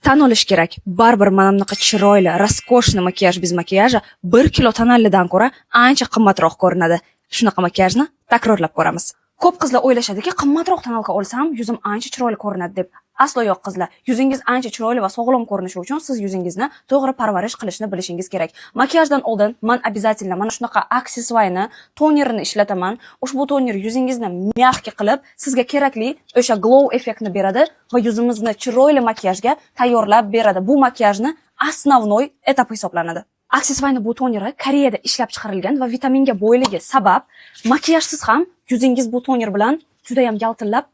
Tan olish kerak, baribir mana bunaqa chiroyli, roskoshniy makiyaj bez makiyaji 1 kilo tonallidan ko'ra ancha qimmatroq ko'rinadi. Shunaqa makiyajni takrorlab ko'ramiz. Ko'p qizlar o'ylashadiki, qimmatroq tonalka olsam, yuzim ancha chiroyli ko'rinadi deb. Aslo yo'q qizlar. Yuzingiz ancha chiroyli va sog'lom ko'rinishi uchun siz yuzingizni to'g'ri parvarish qilishni bilishingiz kerak. Makiyajdan oldin men обязательно mana shunaqa aksessuarni, tonerni ishlataman. Ushbu toner yuzingizni mягкий qilib, sizga kerakli o'sha glow effektni beradi va yuzimizni chiroyli makiyajga tayyorlab beradi. Bu makiyajni основной etapi hisoblanadi. Aksessuarni bu toneri Koreyada ishlab chiqarilgan va vitaminga boyligi sabab makiyajsiz ham yuzingiz bu toner bilan juda ham yaltillab,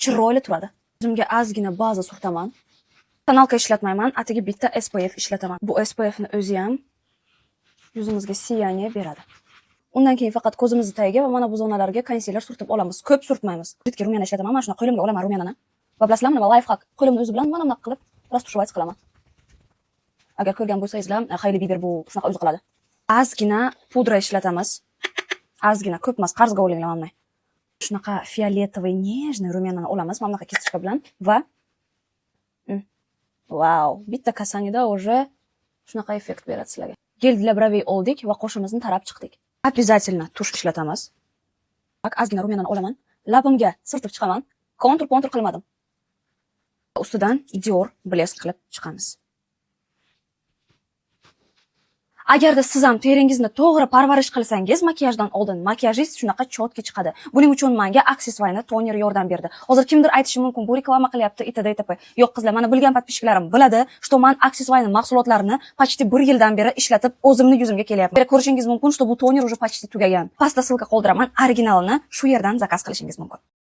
chiroyli turadi. Yuzimga ozgina baza surtaman. Tonalka ishlatmayman, atigi bitta SPF ishlataman. Bu SPFni o'zi ham yuzimizga siyaniya beradi. Undan keyin faqat ko'zimizni tagiga va mana bu zonalarga konsiler surtib olamiz. Ko'p surtmaymiz. Jiddiy rumyana ishlataman. Mana shuni qo'limga olaman rumyanani. Va bilasizlarmi nima lifehack? Qo'limni o'zi bilan mana bunaqa qilib rastушевать qilaman. Agar ko'rgan bo'lsangizlar, Hailey Bieber bu shunaqa o'zi qiladi. Ozgina pudra ishlatamiz. Ozgina, ko'p emas, qarzga olinglar mana. Shunaqa fioletovoy нежный rumyanani olamiz mana bunaqa kistочка bilan va wow, bitta kasanida уже shunaqa effekt beradi sizlarga. Gel для бровей oldik va qo'shimizni tarab chiqdik. Обязательно tush ishlatamiz. Ozgina rumyanani olaman, labimga surtib chiqaman. Kontur qilmadim. Ustidan Dior blesk qilib chiqamiz. Agarda siz ham teringizni to'g'ri parvarish qilsangiz, makiyajdan oldin makiyajingiz shunaqa chotki chiqadi. Buning uchun menga aksessuarni toner yordam berdi. Hozir kimdir aytishi mumkin, bu reklama qilyapti, itd. Yo'q qizlar, mana bilgan podpishchiklarim biladi, что men aksessuarni mahsulotlarini почти 1 yildan beri ishlatib, o'zimni yuzimga kelyapman. Ko'rishingiz mumkin, что bu toner уже почти tugagan. Pastda ссылка qoldiraman, originalini shu yerdan zakaz qilishingiz mumkin.